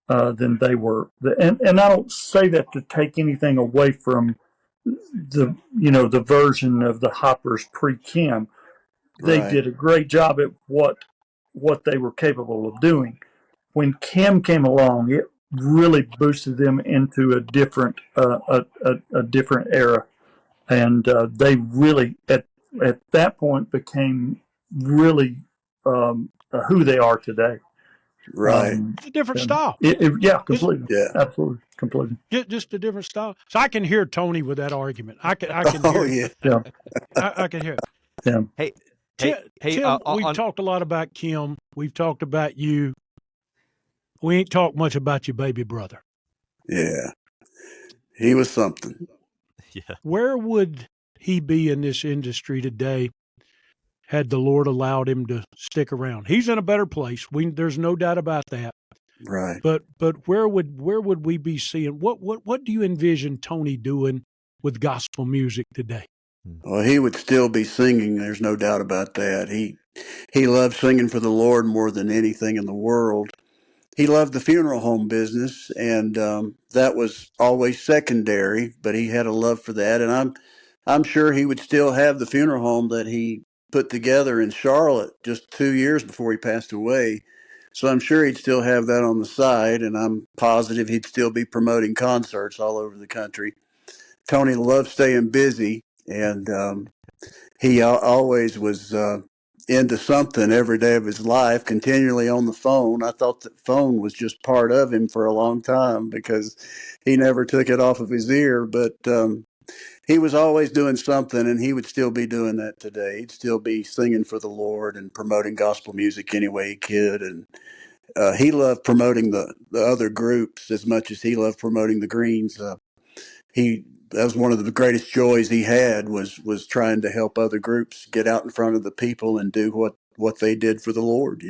S3: than they were. And I don't say that to take anything away from the version of the Hoppers pre-Kim. They did a great job at what they were capable of doing. When Kim came along, it really boosted them into a different different era, and they really at that point became really who they are today.
S5: Right.
S2: It's a different style.
S3: Completely. Absolutely. Completely.
S2: Just a different style. So I can hear Tony with that argument. I can hear it.
S3: Yeah.
S2: I can hear it.
S3: Yeah.
S1: Hey,
S2: Tim, we've talked a lot about Kim. We've talked about you. We ain't talked much about your baby brother.
S5: Yeah. He was something.
S1: Yeah.
S2: Where would he be in this industry today had the Lord allowed him to stick around? He's in a better place. There's no doubt about that.
S5: Right.
S2: But where would we be seeing what do you envision Tony doing with gospel music today?
S5: Well, he would still be singing. There's no doubt about that. He loved singing for the Lord more than anything in the world. He loved the funeral home business, and that was always secondary. But he had a love for that, and I'm sure he would still have the funeral home that he put together in Charlotte just 2 years before he passed away. So I'm sure he'd still have that on the side, and I'm positive he'd still be promoting concerts all over the country. Tony loved staying busy, and he always was into something every day of his life, continually on the phone. I thought that phone was just part of him for a long time because he never took it off of his ear, but he was always doing something, and he would still be doing that today. He'd still be singing for the Lord and promoting gospel music any way he could, and he loved promoting the other groups as much as he loved promoting the Greenes. That was one of the greatest joys he had was trying to help other groups get out in front of the people and do what they did for the Lord.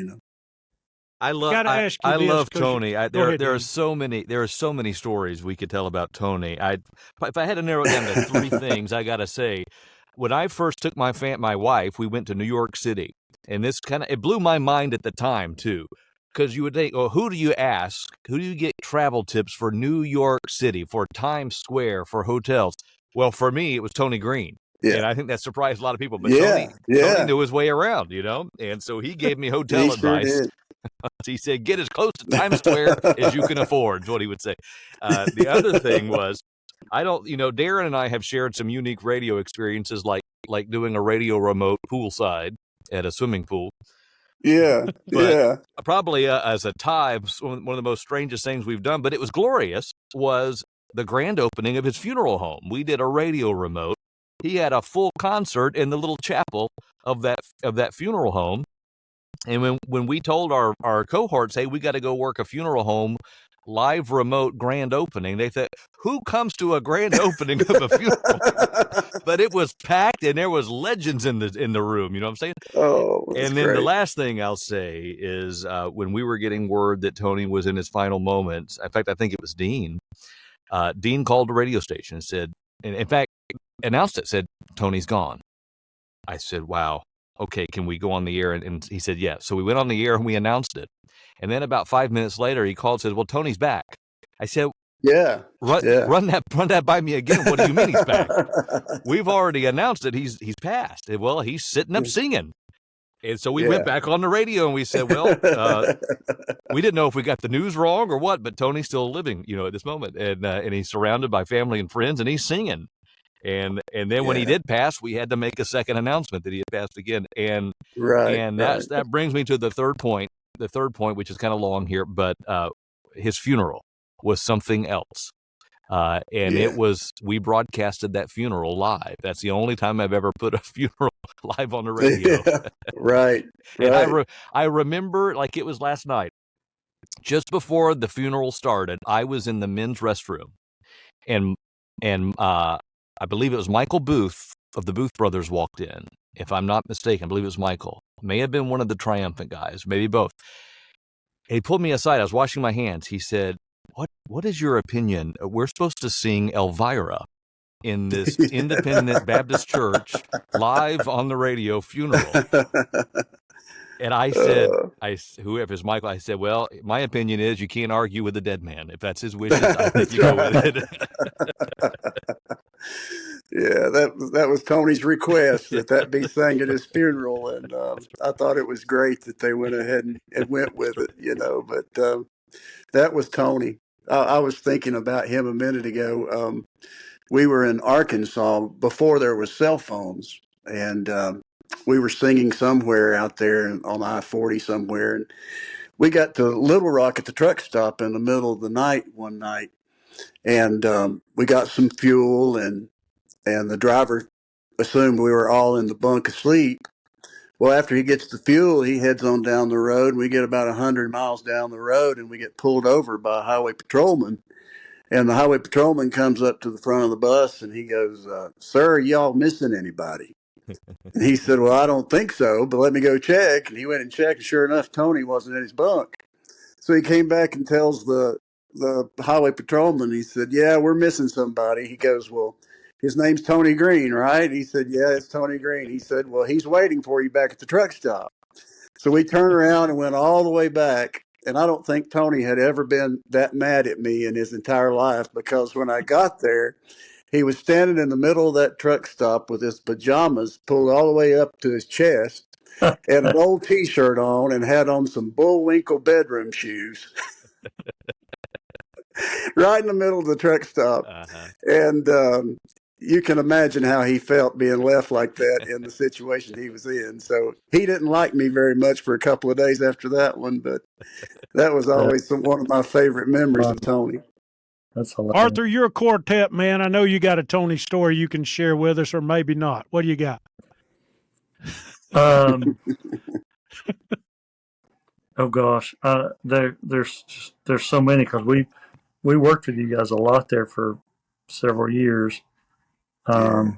S1: I love Tony. There are so many stories we could tell about Tony. If I had to narrow it down to three things, I gotta say, when I first took my wife, we went to New York City, and it blew my mind at the time too, because you would think, well, who do you ask? Who do you get travel tips for New York City, for Times Square, for hotels? Well, for me, it was Tony Greene. Yeah. And I think that surprised a lot of people. But Tony knew his way around, and so he gave me hotel advice. Sure did. He said, get as close to Times Square as you can afford, is what he would say. The other thing was, Darren and I have shared some unique radio experiences, like doing a radio remote poolside at a swimming pool.
S5: Yeah,
S1: but probably as a tie, one of the most strangest things we've done, but it was glorious, was the grand opening of his funeral home. We did a radio remote. He had a full concert in the little chapel of that funeral home. And when we told our cohorts, hey, we got to go work a funeral home live remote grand opening, they said, who comes to a grand opening of a funeral? But it was packed, and there was legends in the room. You know what I'm saying?
S5: Oh,
S1: and then the last thing I'll say is when we were getting word that Tony was in his final moments. In fact, I think it was Dean. Dean called the radio station and said, and in fact, announced it, said, Tony's gone. I said, wow. Okay, can we go on the air? And he said, yes. So we went on the air and we announced it. And then about 5 minutes later, he called and said, well, Tony's back. I said, run that by me again. What do you mean he's back? We've already announced it. He's passed. Well, he's sitting up singing. And so we went back on the radio and we said, well, we didn't know if we got the news wrong or what, but Tony's still living, at this moment. And he's surrounded by family and friends and he's singing. And then when he did pass, we had to make a second announcement that he had passed again. And that brings me to the third point, which is kind of long here, but his funeral was something else. We broadcasted that funeral live. That's the only time I've ever put a funeral live on the radio.
S5: Right.
S1: And I remember like it was last night, just before the funeral started, I was in the men's restroom and I believe it was Michael Booth of the Booth Brothers walked in. If I'm not mistaken, I believe it was Michael. May have been one of the Triumphant guys, maybe both. He pulled me aside. I was washing my hands. He said, What is your opinion? We're supposed to sing Elvira in this independent Baptist church live on the radio funeral. And I said, whoever's Michael, I said, well, my opinion is you can't argue with the dead man. If that's his wishes, I think you go with it.
S5: Yeah, that was Tony's request that be sang at his funeral, and I thought it was great that they went ahead and went with it, But that was Tony. I was thinking about him a minute ago. We were in Arkansas before there was cell phones, and we were singing somewhere out there on I-40 somewhere, and we got to Little Rock at the truck stop in the middle of the night one night, and we got some fuel, and the driver assumed we were all in the bunk asleep. Well, after he gets the fuel, he heads on down the road. We get about 100 miles down the road, and we get pulled over by a highway patrolman. And the highway patrolman comes up to the front of the bus, and he goes, "Sir, are y'all missing anybody?" And he said, "Well, I don't think so, but let me go check." And he went and checked, and sure enough, Tony wasn't in his bunk. So he came back and tells the highway patrolman, he said, "Yeah, we're missing somebody." He goes, "Well, his name's Tony Greene, right?" He said, "Yeah, it's Tony Greene." He said, "Well, he's waiting for you back at the truck stop." So we turned around and went all the way back. And I don't think Tony had ever been that mad at me in his entire life, because when I got there, he was standing in the middle of that truck stop with his pajamas pulled all the way up to his chest and an old T-shirt on, and had on some Bullwinkle bedroom shoes right in the middle of the truck stop. And you can imagine how he felt being left like that in the situation he was in. So he didn't like me very much for a couple of days after that one, but that was always one of my favorite memories of Tony.
S3: That's hilarious.
S2: Arthur, you're a quartet man. I know you got a Tony story you can share with us, or maybe not. What do you got?
S3: Oh gosh, there's so many, because we worked with you guys a lot there for several years. I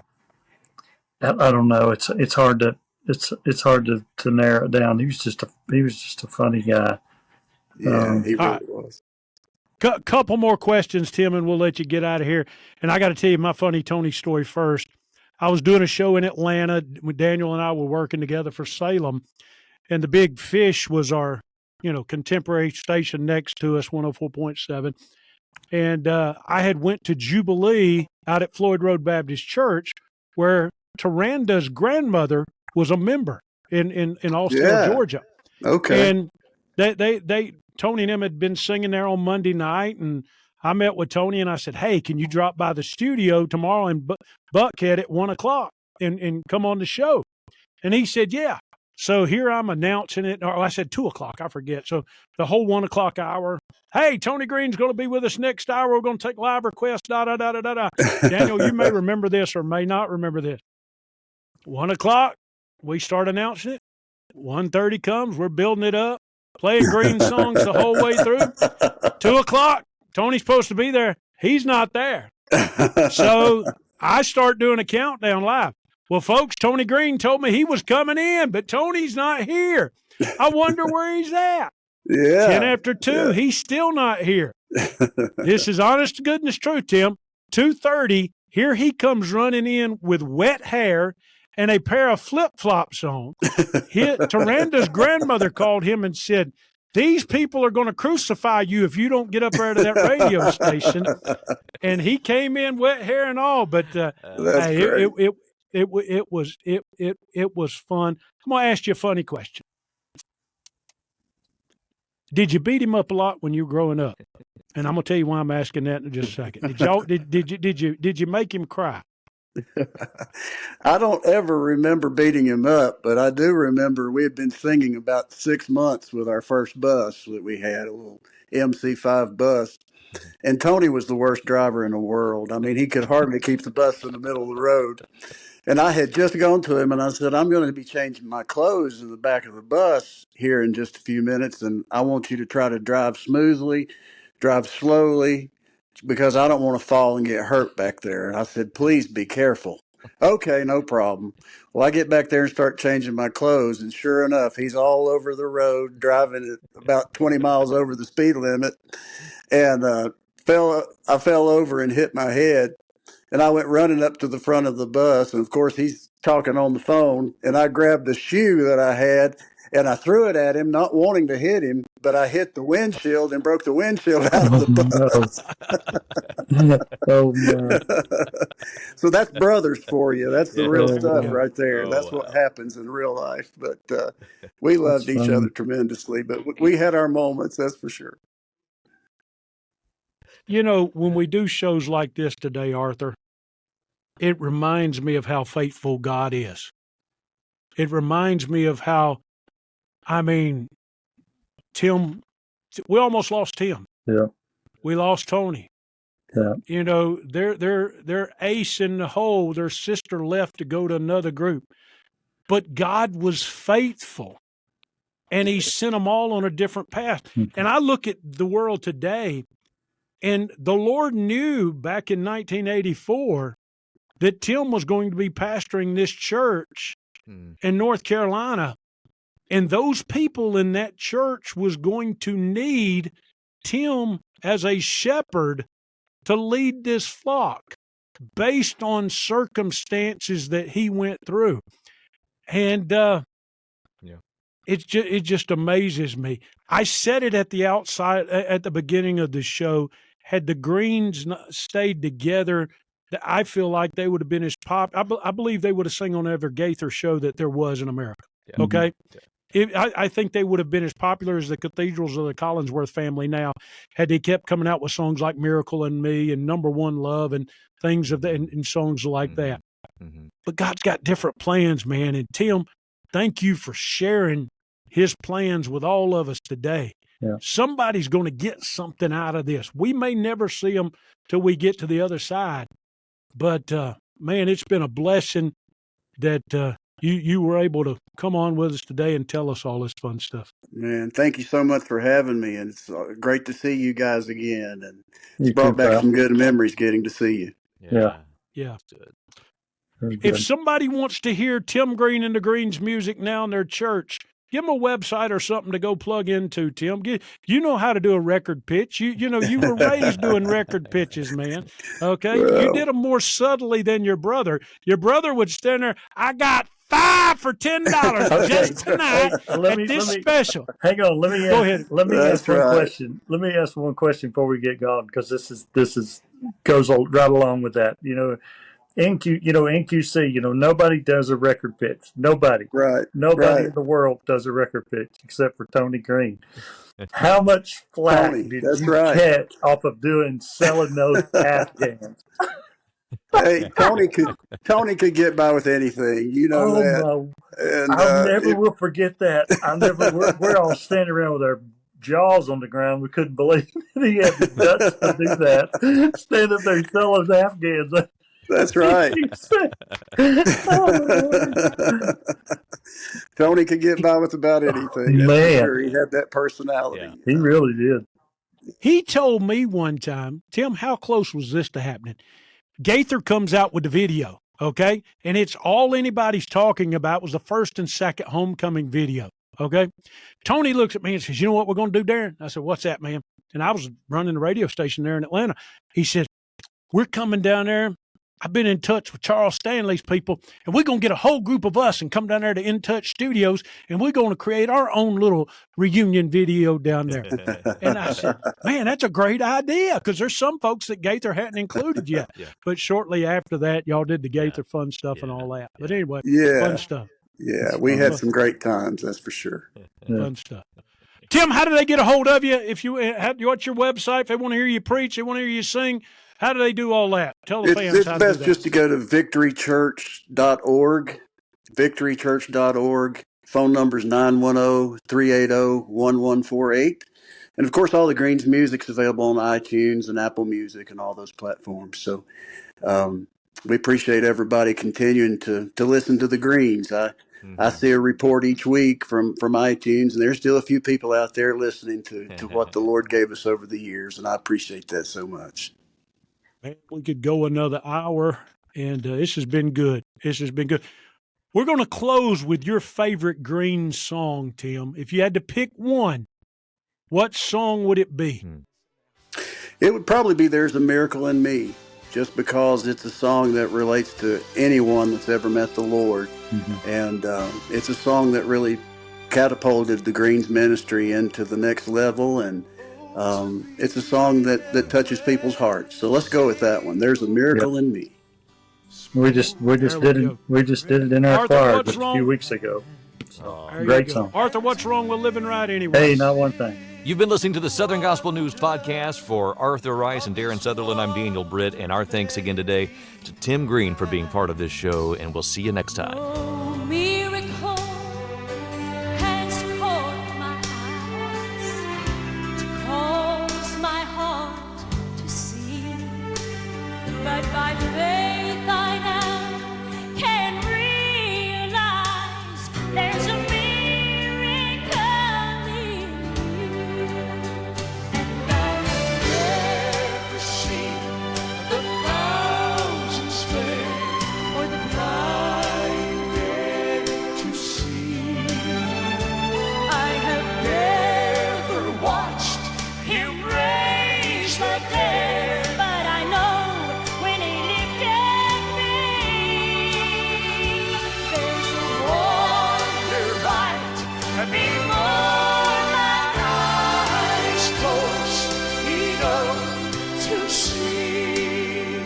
S3: don't know. It's hard to narrow it down. He was just a funny guy.
S5: Yeah, he really was.
S2: Couple more questions, Tim, and we'll let you get out of here. And I got to tell you my funny Tony story first. I was doing a show in Atlanta when Daniel and I were working together for Salem, and the Big Fish was our, contemporary station next to us, 104.7. And I had went to Jubilee out at Floyd Road Baptist Church, where Taranda's grandmother was a member in Austell, Georgia.
S5: Okay.
S2: And they Tony and him had been singing there on Monday night, and I met with Tony and I said, "Hey, can you drop by the studio tomorrow in Buckhead at 1:00 and come on the show?" And he said, "Yeah." So here I'm announcing it, or I said 2:00, I forget. So the whole 1:00 hour, "Hey, Tony Greene's going to be with us next hour. We're going to take live requests, da-da-da-da-da-da." Daniel, you may remember this or may not remember this. 1:00, we start announcing it. 1:30 comes, we're building it up, playing Green songs the whole way through. 2:00, Tony's supposed to be there. He's not there. So I start doing a countdown live. "Well, folks, Tony Greene told me he was coming in, but Tony's not here. I wonder where he's at." 10 after 2, he's still not here. This is honest to goodness truth, Tim. 2:30, here he comes running in with wet hair and a pair of flip-flops on. Taranda's grandmother called him and said, "These people are going to crucify you if you don't get up out of that radio station." And he came in wet hair and all, but
S5: That's great.
S2: It was fun. I'm gonna ask you a funny question. Did you beat him up a lot when you were growing up? And I'm gonna tell you why I'm asking that in just a second. Did you make him cry?
S5: I don't ever remember beating him up, but I do remember we had been singing about 6 months with our first bus that we had, a little MC5 bus. And Tony was the worst driver in the world. I mean, he could hardly keep the bus in the middle of the road. And I had just gone to him and I said, I'm going to be changing my clothes in the back of the bus here in just a few minutes. And I want you to try to drive smoothly, drive slowly, because I don't want to fall and get hurt back there. And I said, please be careful. Okay, no problem. Well, I get back there and start changing my clothes. And sure enough, he's all over the road, driving at about 20 miles over the speed limit. And I fell over and hit my head. And I went running up to the front of the bus. And of course, he's talking on the phone. And I grabbed the shoe that I had and I threw it at him, not wanting to hit him, but I hit the windshield and broke the windshield out of the bus.
S3: Oh, no.
S5: So that's brothers for you. That's the real stuff
S2: Yeah.
S5: right there. That's what happens in real life. But we loved each
S3: funny.
S5: other tremendously. But we had our moments, that's for sure.
S2: You know, when we do shows like this today, Arthur, it reminds me of how faithful God is. It reminds me of how, I mean, Tim, we almost lost Tim.
S3: Yeah.
S2: We lost Tony.
S3: Yeah.
S2: You know, they're ace in the hole. Their sister left to go to another group. But God was faithful, and he sent them all on a different path.
S3: Mhm.
S2: And I look at the world today, and the Lord knew back in 1984 that Tim was going to be pastoring this church in North Carolina. And those people in that church was going to need Tim as a shepherd to lead this flock based on circumstances that he went through. And it just amazes me. I said it at the outside, at the beginning of the show, had the Greenes stayed together, I feel like they would have been as pop. I believe they would have sang on every Gaither show that there was in America. Yeah. Okay. Yeah. I think they would have been as popular as the Cathedrals of the Collinsworth family now had they kept coming out with songs like Miracle in Me and Number One Love and things of that and songs like that. Mm-hmm. But God's got different plans, man. And Tim, thank you for sharing his plans with all of us today. Yeah. Somebody's going to get something out of this. We may never see them till we get to the other side. But, man, it's been a blessing that you were able to come on with us today and tell us all this fun stuff.
S5: Man, thank you so much for having me. And it's great to see you guys again. And it's brought back some good memories getting to see you.
S2: Yeah. If somebody wants to hear Tim Greene and the Greenes music now in their church, give them a website or something to go plug into, Tim. You know how to do a record pitch. You know, you were raised doing record pitches, man. Okay? Well, you did them more subtly than your brother. Your brother would stand there, I got 5 for $10 just tonight at this special.
S3: Hang on, let me ask one question. Let me ask one question before we get going, because this is goes right along with that. You know, NQC, nobody does a record pitch. Nobody.
S5: Right.
S3: Nobody in the world does a record pitch except for Tony Greene. How much flack did you catch off of selling those Afghans?
S5: Hey, Tony could get by with anything. You know that. And,
S3: I never will forget that. We're all standing around with our jaws on the ground. We couldn't believe he had the guts to do that. Stand up there and sell those Afghans.
S5: That's right. Tony could get by with about anything. Man, sure. He had that personality.
S3: Yeah. He really did.
S2: He told me one time, Tim, how close was this to happening? Gaither comes out with the video, okay? And it's all anybody's talking about was the first and second homecoming video, okay? Tony looks at me and says, you know what we're going to do, Darren? I said, what's that, man? And I was running the radio station there in Atlanta. He said, we're coming down there I've been in touch with Charles Stanley's people, and we're going to get a whole group of us and come down there to In Touch Studios, and we're going to create our own little reunion video down there. And I said, man, that's a great idea, because there's some folks that Gaither hadn't included yet.
S1: Yeah.
S2: But shortly after that, y'all did the Gaither fun stuff and all that. But anyway,
S5: Yeah.
S2: fun stuff.
S5: Yeah, we had some great times, that's for sure.
S2: Fun stuff. Tim, how do they get a hold of you? If you what's your website? If they want to hear you preach, they want to hear you sing, how do they do all that? Tell the fans
S5: It's
S2: how to do
S5: best
S2: that.
S5: just to go to victorychurch.org, victorychurch.org. Phone number's 910-380-1148. And, of course, all the Greene's music's available on iTunes and Apple Music and all those platforms. So we appreciate everybody continuing to listen to the Greenes. I see a report each week from iTunes, and there's still a few people out there listening to what the Lord gave us over the years, and I appreciate that so much.
S2: Man, we could go another hour, and this has been good. This has been good. We're going to close with your favorite Greene song, Tim. If you had to pick one, what song would it be?
S5: It would probably be There's a Miracle in Me, just because it's a song that relates to anyone that's ever met the Lord. And it's a song that really catapulted the Greene's ministry into the next level, and it's a song that touches people's hearts. So let's go with that one. There's a Miracle in Me.
S3: We just did it in our
S2: Arthur,
S3: choir
S2: what's
S3: just a
S2: wrong?
S3: few weeks ago.
S2: There
S3: Great
S2: you go.
S3: song.
S2: Arthur, what's wrong with living right anyway?
S3: Hey, not one thing.
S1: You've been listening to the Southern Gospel News Podcast. For Arthur Rice and Darren Sutherland, I'm Daniel Britt, and our thanks again today to Tim Greene for being part of this show, and we'll see you next time.
S4: Oh, miracle has caught my eyes, to cause my heart to see. But by faith I now can realize there's a miracle in you. And I've never seen the thousands fail, or the blinded to see. I have never watched him raise the dead, but I know when he lifted me, there's a wonder right before my eyes close enough to see.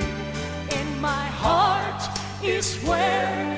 S4: In my heart is where